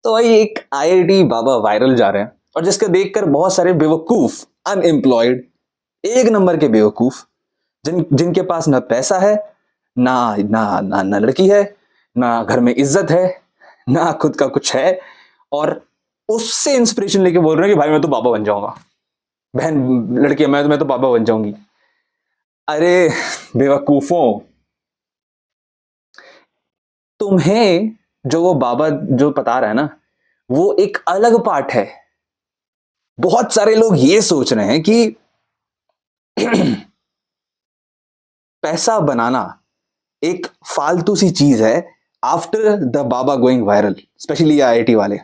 तो भाई एक आईआईटी बाबा वायरल जा रहे हैं और जिसके देखकर बहुत सारे बेवकूफ अनएम्प्लॉयड एक नंबर के बेवकूफ जिनके पास ना पैसा है ना ना ना ना लड़की है ना घर में इज्जत है ना खुद का कुछ है और उससे इंस्पिरेशन लेके बोल रहे हैं कि भाई मैं तो बाबा बन जाऊंगा। बहन लड़की है, मैं तो बाबा बन जाऊंगी। अरे बेवकूफों, तुम्हें जो वो बाबा जो बता रहा है ना वो एक अलग पार्ट है। बहुत सारे लोग ये सोच रहे हैं कि पैसा बनाना एक फालतू सी चीज है after the Baba going viral, specially IIT वाले।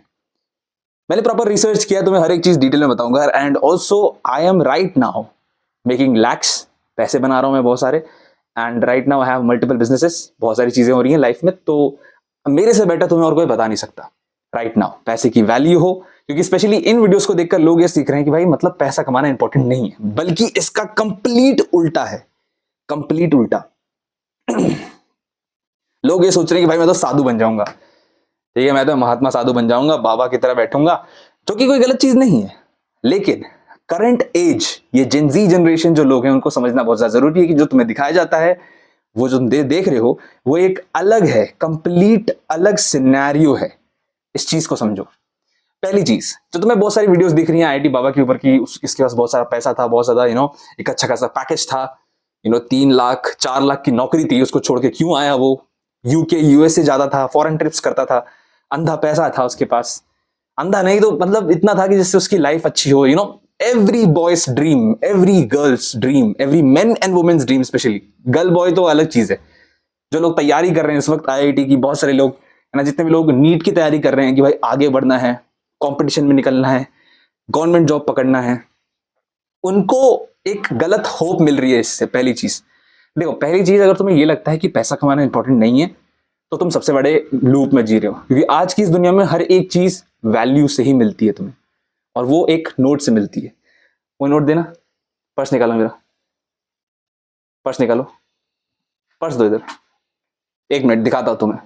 मैंने प्रॉपर रिसर्च किया, तुम्हें हर एक चीज डिटेल में बताऊंगा। And also I am right now making lakhs, पैसे बना रहा हूं मैं बहुत सारे। And right now I have multiple businesses, बहुत सारी चीजें हो रही हैं लाइफ में, तो मेरे से बेटर तुम्हें और कोई बता नहीं सकता राइट नाउ पैसे की वैल्यू हो। क्योंकि स्पेशली इन वीडियोस को देखकर लोग ये सीख रहे हैं कि भाई मतलब पैसा कमाना इंपॉर्टेंट नहीं है, बल्कि इसका कंप्लीट उल्टा है, कंप्लीट उल्टा। लोग ये सोच रहे हैं कि भाई मैं तो साधु बन जाऊंगा, ठीक है, मैं तो महात्मा साधु बन जाऊंगा, बाबा की तरह बैठूंगा, जो कि कोई गलत चीज नहीं है। लेकिन करंट एज, ये जेनजी जनरेशन जो लोग हैं, उनको समझना बहुत ज्यादा जरूरी है कि जो तुम्हें दिखाया जाता है, वो जो देख रहे हो, वो एक अलग है, कंप्लीट अलग सिनेरियो है। इस चीज को समझो। पहली चीज, जो तुम्हें बहुत सारी वीडियोस दिख रही हैं आईआईटी बाबा के ऊपर की इसके पास बहुत सारा पैसा था, बहुत ज्यादा एक अच्छा खासा पैकेज था, 3 लाख 4 लाख की नौकरी थी, उसको छोड़ के क्यों आया वो, यूके यूएसए ज्यादा था, फॉरेन ट्रिप्स करता था, अंधा पैसा था उसके पास। अंधा नहीं तो मतलब इतना था कि जिससे उसकी लाइफ अच्छी हो। Every boys dream, every girls dream, every men and women's dream, specially girl boy तो अलग चीज है। जो लोग तैयारी कर रहे हैं इस वक्त आईआईटी की, बहुत सारे लोग है ना, जितने भी लोग नीट की तैयारी कर रहे हैं कि भाई आगे बढ़ना है, कंपटीशन में निकलना है, गवर्नमेंट जॉब पकड़ना है, उनको एक गलत होप मिल रही है इससे। पहली चीज देखो, पहली चीज, अगर तुम्हें ये लगता है कि पैसा कमाना इंपॉर्टेंट नहीं है तो तुम सबसे बड़े लूप में जी रहे हो। क्योंकि आज की इस दुनिया में हर एक चीज वैल्यू से ही मिलती है तुम्हें, और वो एक नोट से मिलती है। वो नोट देना, पर्स निकालो, मेरा पर्स निकालो, पर्स दो इधर। 1 मिनट दिखाता हूं तुम्हें।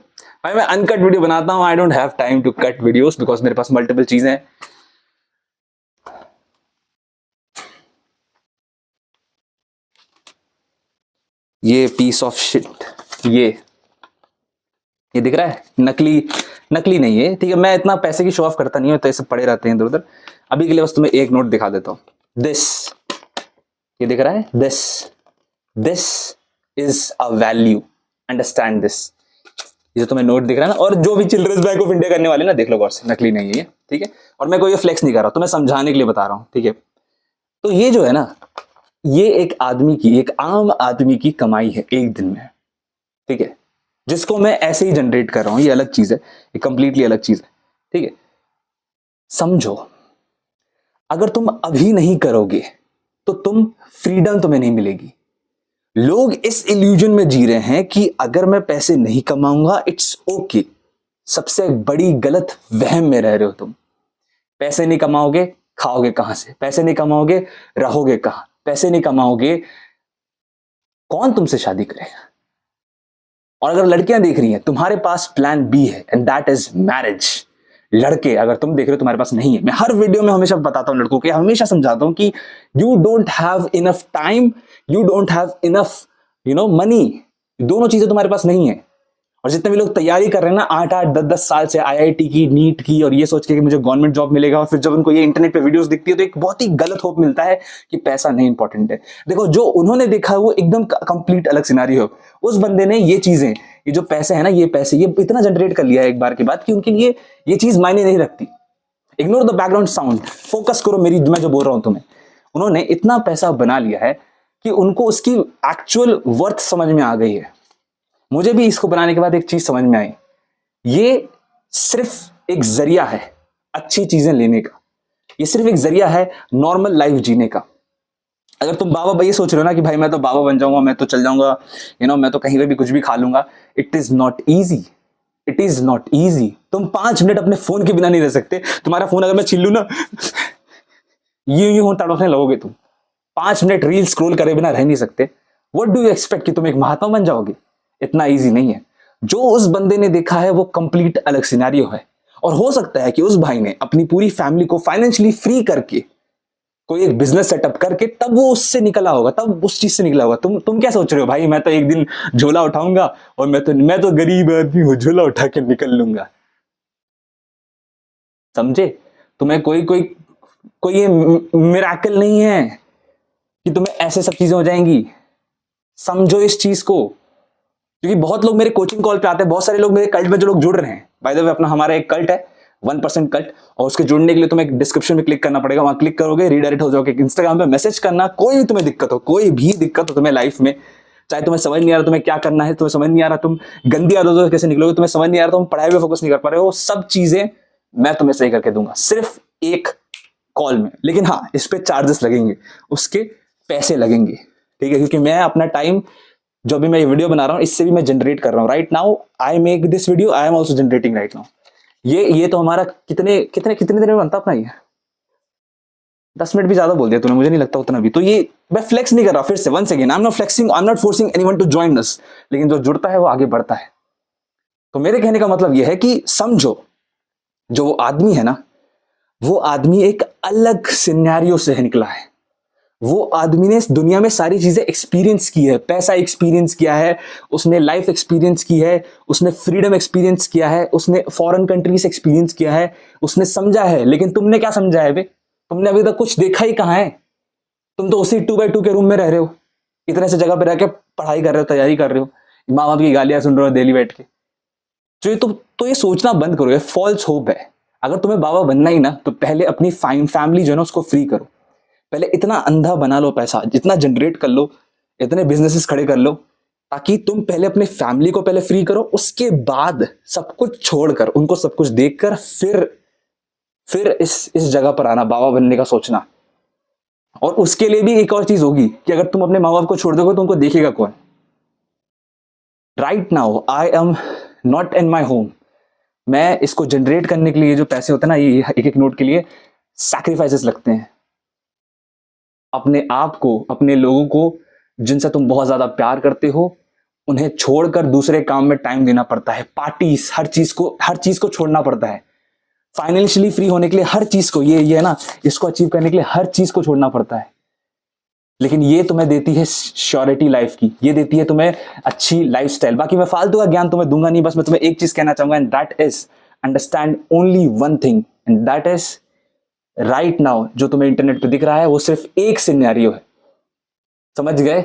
भाई मैं अनकट वीडियो बनाता हूं, I don't have time to cut videos because मेरे पास मल्टीपल चीजें हैं। ये पीस ऑफ शिट, ये दिख रहा है, नकली नहीं है, ठीक है। मैं इतना पैसे की शो ऑफ करता नहीं हूं, तो ये सब पड़े रहते हैं इधर उधर। अभी के लिए बस तुम्हें एक नोट दिखा देता हूं। दिस, ये दिख रहा है, this is a value, understand this. ये जो तुम्हें नोट दिख रहा है ना, और जो भी चिल्ड्रंस बैंक ऑफ इंडिया करने वाले ना, देख लो गौर से, नकली नहीं है ये, ठीक है। और मैं कोई फ्लेक्स नहीं कर रहा हूं, तुम्हें समझाने के लिए बता रहा हूं, ठीक है। तो ये जो है ना, ये एक आम आदमी की कमाई है एक दिन में, ठीक है, जिसको मैं ऐसे ही जनरेट कर रहा हूं। ये अलग चीज है, ये कंप्लीटली अलग चीज है, ठीक है। समझो, अगर तुम अभी नहीं करोगे तो फ्रीडम तुम्हें नहीं मिलेगी। लोग इस इल्यूजन में जी रहे हैं कि अगर मैं पैसे नहीं कमाऊंगा इट्स ओके। सबसे बड़ी गलत वहम में रह रहे हो तुम। पैसे नहीं कमाओगे, खाओगे कहां से? पैसे नहीं कमाओगे, रहोगे कहां? पैसे नहीं कमाओगे, कौन तुमसे शादी करेगा? और अगर लड़कियां देख रही हैं, तुम्हारे पास प्लान बी है, एंड दैट इज मैरिज। लड़के अगर तुम देख रहे हो तुम्हारे पास नहीं है, मैं हर वीडियो में हमेशा बताता हूं लड़कों के, हमेशा समझाता हूं कि you don't have enough time, you don't have enough money. दोनों चीजें तुम्हारे पास नहीं है। और जितने भी लोग तैयारी कर रहे हैं ना 8-8, 10-10 साल से आईआईटी की, नीट की, और ये सोच के कि मुझे गवर्नमेंट जॉब मिलेगा, और फिर जब उनको ये इंटरनेट पे वीडियोस दिखती है तो एक बहुत ही गलत होप मिलता है कि पैसा नहीं इंपॉर्टेंट है। देखो, जो उन्होंने देखा है वो एकदम कंप्लीट अलग सिनेरियो है। उस बंदे ने ये चीजें, ये जो पैसे है ना, ये पैसे ये इतना जनरेट कर लिया है एक बार के बाद कि उनके लिए ये चीज मायने नहीं रखती। Ignore the background sound, focus करो मैं जो बोल रहा हूं तुम्हें। उन्होंने इतना पैसा बना लिया है कि उनको उसकी एक्चुअल वर्थ समझ में आ गई है। मुझे भी इसको बनाने के बाद एक चीज समझ में आई, ये सिर्फ एक जरिया है अच्छी चीजें लेने का। ये सिर्फ एक जरिया है नॉर्मल लाइफ जीने का। अगर तुम बाबा ये सोच रहे हो ना कि भाई मैं तो बाबा बन जाऊंगा, मैं तो चल जाऊंगा, मैं तो कहीं पे भी कुछ भी खा लूंगा, it is not easy, it is not easy. तुम 5 मिनट अपने फोन के बिना नहीं रह सकते। तुम्हारा फोन अगर मैं छीन लूं ना, यूं तड़पने लगोगे तुम। 5 मिनट रील स्क्रॉल करे बिना रह नहीं सकते। व्हाट डू यू एक्सपेक्ट कि तुम एक महात्मा बन जाओगे? इतना इजी नहीं है। जो उस बंदे ने देखा है वो कंप्लीट अलग सिनेरियो है। और हो सकता है कि उस भाई ने अपनी पूरी फैमिली को फाइनेंशियली फ्री करके कोई एक बिजनेस सेटअप करके तब वो उससे निकला होगा, तब उस चीज से निकला होगा। तुम क्या सोच रहे हो भाई, मैं तो एक दिन झोला उठाऊंगा और मैं तो गरीब आदमी हूं, झोला उठा के निकल लूंगा। समझे? तुम्हें कोई कोई कोई ये मिराकल नहीं है कि तुम्हें ऐसे सब चीजें हो जाएंगी। समझो इस चीज को, क्योंकि बहुत लोग मेरे कोचिंग कॉल पे आते हैं, बहुत सारे लोग मेरे कल्ट में जो लोग जुड़ रहे हैं। बाय द वे, अपना हमारा एक कल्ट है 1% कल्ट, और उसके जुड़ने के लिए तुम्हें डिस्क्रिप्शन में क्लिक करना पड़ेगा। वहां क्लिक करोगे, रीडायरेक्ट हो जाओगे इंस्टाग्राम पे। मैसेज करना, कोई भी तुम्हें दिक्कत हो, कोई भी दिक्कत हो तुम्हें लाइफ में, चाहे तुम्हें समझ नहीं आ रहा तुम्हें क्या करना है, तुम्हें समझ नहीं आ रहा तुम गंदी आदतों से कैसे निकलोगे, तुम्हें समझ नहीं आ रहा तुम पढ़ाई पे फोकस नहीं कर पा रहे हो, सब चीजें मैं तुम्हें सही करके दूंगा सिर्फ एक कॉल में। लेकिन हाँ, इस पे चार्जेस लगेंगे, उसके पैसे लगेंगे, ठीक है? क्योंकि मैं अपना टाइम, जो अभी मैं ये वीडियो बना रहा हूं, इससे भी मैं जनरेट कर रहा हूं। Right now I make this video, I am also generating right now. ये तो हमारा कितने देर में बनता अपना ये? 10 मिनट भी ज्यादा बोल दिया तूने, मुझे नहीं लगता उतना भी। तो ये मैं फ्लेक्स नहीं कर रहा, फिर से once again, I am not flexing, I am not forcing anyone to join us. लेकिन जो जुड़ता है वो आगे बढ़ता है। तो मेरे कहने का मतलब यह है कि समझो, जो वो आदमी है ना, वो आदमी एक अलग सिनेरियो से निकला है। वो आदमी ने इस दुनिया में सारी चीजें एक्सपीरियंस की है, पैसा एक्सपीरियंस किया है, उसने लाइफ एक्सपीरियंस की है, उसने फ्रीडम एक्सपीरियंस किया है, उसने फॉरेन कंट्रीज एक्सपीरियंस किया है, उसने समझा है। लेकिन तुमने क्या समझा है बे? तुमने अभी तक कुछ देखा ही कहां है? तुम तो उसी 2x2 के रूम में रह रहे हो, इतने से जगह पे रह के पढ़ाई कर रहे हो, तैयारी कर रहे हो, माँ बाप की गालियां सुन रहे हो डेली बैठ के। तो ये सोचना बंद करो, ये फॉल्स होप है। अगर तुम्हें बाबा बनना ही ना, तो पहले अपनी फैमिली जो है ना उसको फ्री करो। पहले इतना अंधा बना लो, पैसा जितना जनरेट कर लो, इतने बिजनेसेस खड़े कर लो, ताकि तुम पहले अपने फैमिली को पहले फ्री करो। उसके बाद सब कुछ छोड़कर, उनको सब कुछ देखकर फिर इस जगह पर आना, बाबा बनने का सोचना। और उसके लिए भी एक और चीज होगी कि अगर तुम अपने माँ बाप को छोड़ दोगे तो उनको देखेगा कौन? Right now I am not in my home. मैं इसको जनरेट करने के लिए जो पैसे होते हैं ना, ये एक एक नोट के लिए सैक्रिफाइसेस लगते हैं। अपने आप को, अपने लोगों को जिनसे तुम बहुत ज्यादा प्यार करते हो, उन्हें छोड़कर दूसरे काम में टाइम देना पड़ता है। पार्टीज, हर चीज को छोड़ना पड़ता है। फाइनेंशियली फ्री होने के लिए हर चीज को, ये है ना, इसको अचीव करने के लिए हर चीज को छोड़ना पड़ता है। लेकिन ये तुम्हें देती है श्योरिटी लाइफ की, ये देती है तुम्हें अच्छी लाइफस्टाइल। बाकी मैं फालतू का ज्ञान तुम्हें दूंगा नहीं, बस मैं तुम्हें एक चीज कहना चाहूंगा, and that is understand only one thing, and that is right now जो तुम्हें इंटरनेट पे दिख रहा है वो सिर्फ एक सिनेरियो है। समझ गए?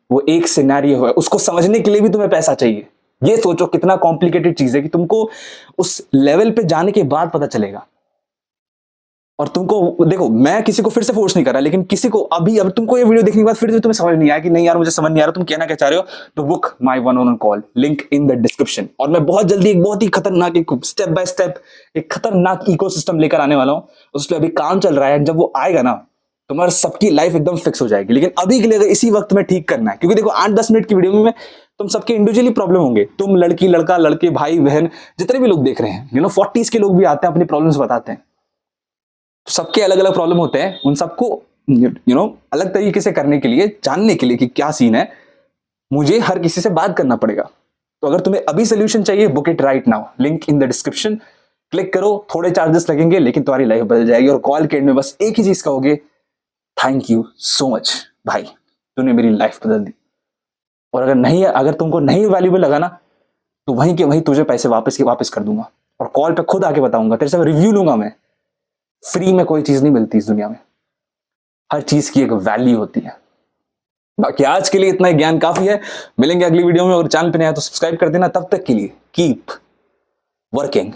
वो एक सिनेरियो है, उसको समझने के लिए भी तुम्हें पैसा चाहिए। ये सोचो कितना कॉम्प्लिकेटेड चीज है कि तुमको उस लेवल पे जाने के बाद पता चलेगा। और तुमको देखो, मैं किसी को फिर से फोर्स नहीं कर रहा, लेकिन किसी को अभी अब तुमको ये वीडियो देखने के बाद फिर तुम्हें समझ नहीं आया कि नहीं यार मुझे समझ नहीं आ रहा तुम कहना क्या चाह रहे हो, तो book my 1-on-1 call, link in the description. और मैं बहुत जल्दी एक बहुत ही खतरनाक, एक स्टेप बाय स्टेप एक खतरनाक इकोसिस्टम लेकर आने वाला हूं। उस पर अभी काम चल रहा है, जब वो आएगा ना तुम्हारी सबकी लाइफ एकदम फिक्स हो जाएगी। लेकिन अभी के लिए अगर इसी वक्त में ठीक करना है, क्योंकि देखो 8-10 मिनट की वीडियो में तुम सबके इंडिविजुअली प्रॉब्लम होंगे। तुम लड़की लड़का, लड़के भाई बहन, जितने भी लोग देख रहे हैं, 40s के लोग भी आते हैं, अपनी प्रॉब्लम्स बताते हैं। सबके अलग अलग प्रॉब्लम होते हैं, उन सबको अलग तरीके से करने के लिए, जानने के लिए कि क्या सीन है, मुझे हर किसी से बात करना पड़ेगा। तो अगर तुम्हें अभी सोल्यूशन चाहिए, book it right now, link in the description, click करो। थोड़े चार्जेस लगेंगे लेकिन तुम्हारी लाइफ बदल जाएगी। और कॉल के एंड में बस एक ही चीज कहोगे, थैंक यू सो मच भाई, तूने मेरी लाइफ बदल दी। और अगर तुमको नहीं वैल्यूबल लगा ना, तो वहीं के वहीं तुझे पैसे वापस कर दूंगा, और कॉल पे खुद आके बताऊंगा, तेरे से रिव्यू लूंगा मैं। फ्री में कोई चीज नहीं मिलती इस दुनिया में, हर चीज की एक वैल्यू होती है। बाकी आज के लिए इतना ज्ञान काफी है। मिलेंगे अगली वीडियो में, और चैनल पे नया तो सब्सक्राइब कर देना। तब तक के लिए कीप वर्किंग।